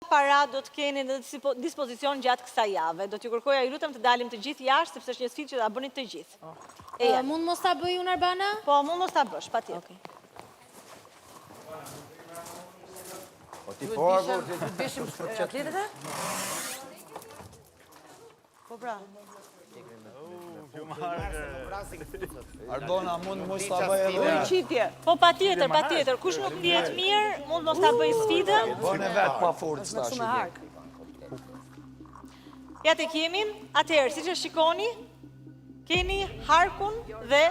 para do të keni në dispozicion gjatë kësaj jave? Do t'ju kërkoja, ju lutem të dalim të gjithë jashtë, sepse është një sfidë që ta bëni të gjithë. Mund mos ta bëj unë Arbana? Po, mund mos ta bësh, patjetër. Po ti po, apo ti bishim atletëve? Po pra. Arbona, mund mos ta bëj edhe. Po patjetër. Kush nuk ndihet mirë, mund mos ta bëj sfidën. Bëne vetë pa forcë tash. Shumë hark. Ja te kemi. Atëherë, siç e shikoni, keni harkun dhe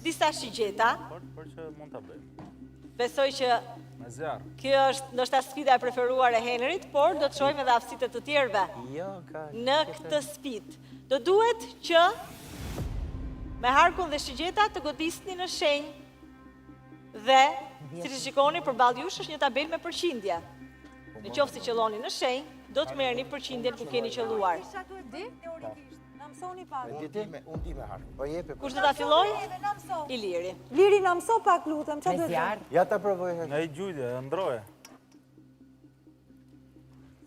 disa shigjeta. Por që mund ta bëj. Besoj që Me zjarr. kjo është ndoshta sfida e preferuar e Henrit, por do të shohim edhe aftësitë të tjerëve në këtë sfidë. Do duhet që me harkun dhe shigjeta të godisni në shenjë dhe, si që shikoni, përballë jush është një tabel me përqindje. Në qoftë si qëlloni në shenjë, do të merrni përqindjen ku keni qëlluar. Na mësoni pak. Unë di me harkun. Po jepe. Kush do ta filloj? Iliri. Liri, na mëso pak lutem, çfarë do të thotë? Ja ta provoj. Nga i gjujtje, ndroje.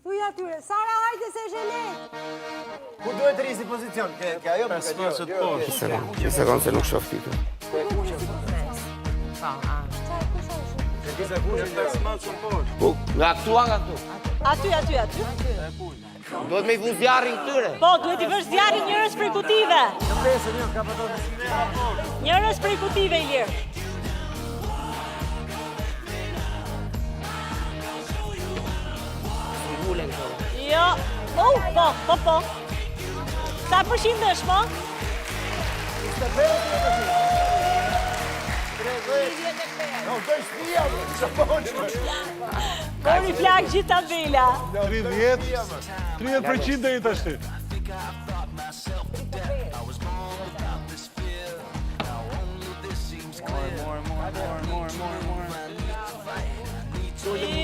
Thuaj atyre, Sara, hajde se është e lehtë. Ku duhet të rrisi pozicion? Ke ajo me Një sekundë se nuk shoh fitu. Po, nga këtu nga këtu. Aty. Duhet me i vu zjarrin këtyre. Po, duhet i vësh zjarrin njërës prej kutive. Njërës prej kutive, Ilir. Jo. Po. Sa përqindësh, mo? Kori flak gjithë tabela. 30% dhe i të ashti.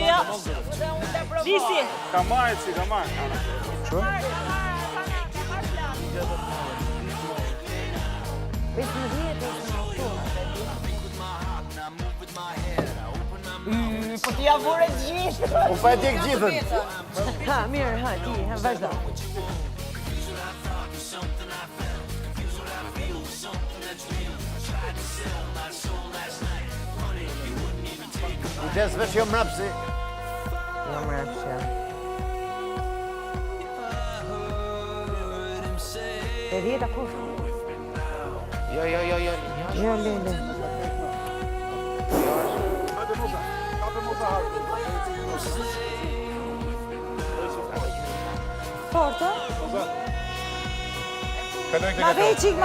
Jo. Visi. Ka marrë si, ka marrë. Po ti ja vore gjithë. U pa e dik gjithën. Ha, mirë, ti, vazhdo. Kujdes veç jo mrapsi. Jo mrapsi. E dhjeta kush? Jo. Jo, lele. Fortë? Ma veqik.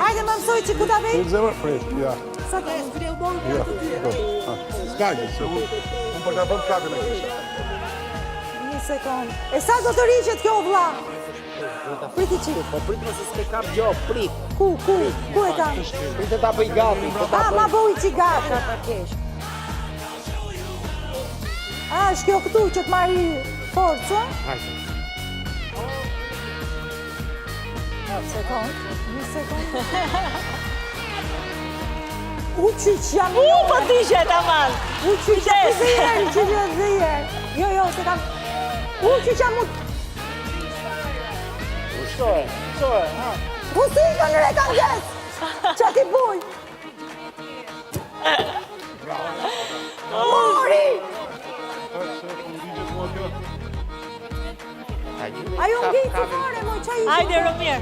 Hajde më mësoj që ku ta veq. Zemër, prit, ja. Sa të Skajtë, se unë për të bëmë kakën e kështë. Një sekundë. E sa do të rriqet kjo vlla? Priti qikë. Po prit më se s'ke kap gjo, prit. Ku e kam? Prit e ta bëj gati. Ma bëj që gati. Është kjo këtu që të marri forcë? Një sekundë. U që jam... Po t'ishe ta mal. U që jam dhejër. Jo, se kam... U që jam... Shtoje, ha. U si ka në reka ngjes. Qa ti buj? Mori! Ajo ngejtë të fare, moj, qa i... Hajde, Romir.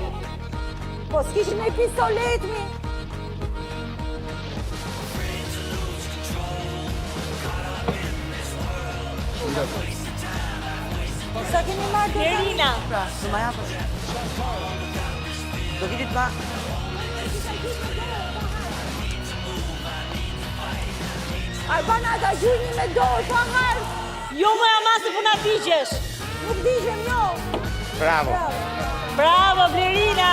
Po s'kishim me pistolet, mi. Sa kemi marrë të Irina. Në ma japë. Do vitit ma... Arbana, ta gjujni me dorë, pa marrë. Jo më amasë puna digjesh. Nuk digjem, jo. Bravo. Bravo, Blerina.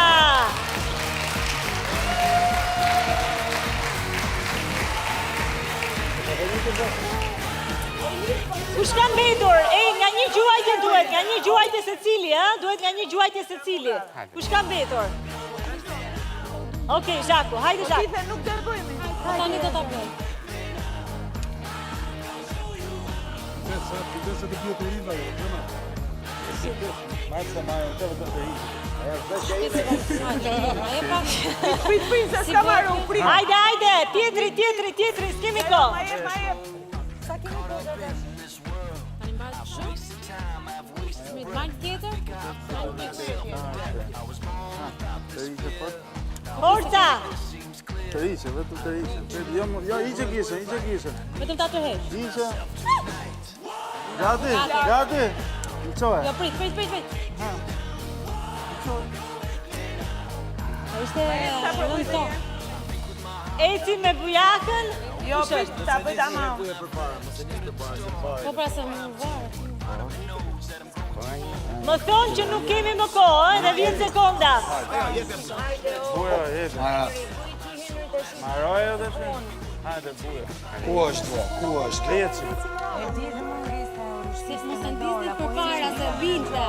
Kush ka mbetur? Nga një gjuajtje duhet, nga një gjuajtje secili, ha? Duhet nga një gjuajtje secili. Kush ka mbetur? Okej, Zhaku, hajde Zhaku. Tife, nuk dërbojme. Tani do ta bëj. Kujdes se të bie të rinda jo. Majtë majë, të vëtë të hiqë. Ajo pa. Prit, se s'ka marrë unë, prit. Hajde, tjetri, s'kemi ko. Ma jep. Sa kemi kohë dhe Tani mbahet kështu. Smit marr tjetër. Forca! Të hiqë, vetëm të hiqë. Jo, hiqë. Vetëm ta të hesh. Hiqë. Gati. Qohe. Jo, prit. Ishte rënd to. Eci me bujakën. Jo, prit, ta bëj tamam. Po pra se më varë. Më thonë që nuk kemi më kohë, dhe vjen sekonda. Buja, jetë. Maroja dhe të. Hajde, buja. Ku është? Leci. Si mos të ndisni për para se binte.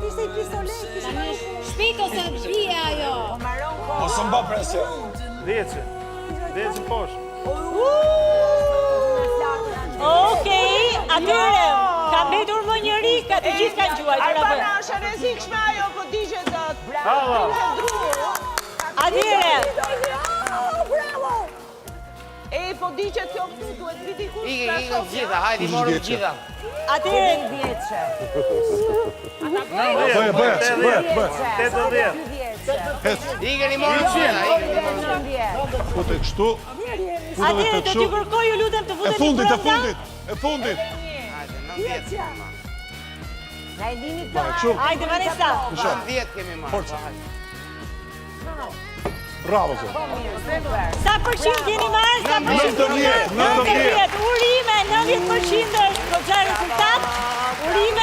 Ti se i pistolet, Tani shpejt ose bie ajo. Ose mba presja. Leci poshtë. Okej, atyre, ka mbetur më njëri, ka të gjithë kanë gjuaj. Arbana është rrezikshme ajo, po digjet atë. Bravo. Atyre, Bravo! E, po digjet kjo këtu, duhet viti kush Ike gjitha, hajde, morëm gjitha. atyre, Bëj. 80. Ike një morëm gjitha. Fute kështu. atyre, do t'ju kërkoj ju lutem të E futeni fundit. brenda. E fundit. Hajde, 90. Hajde, Vanessa. 90 kemi marrë. Forca. Bravo, zë. Sa përqind keni marrë? Sa përqind? 90. Urime, 90% është rezultat.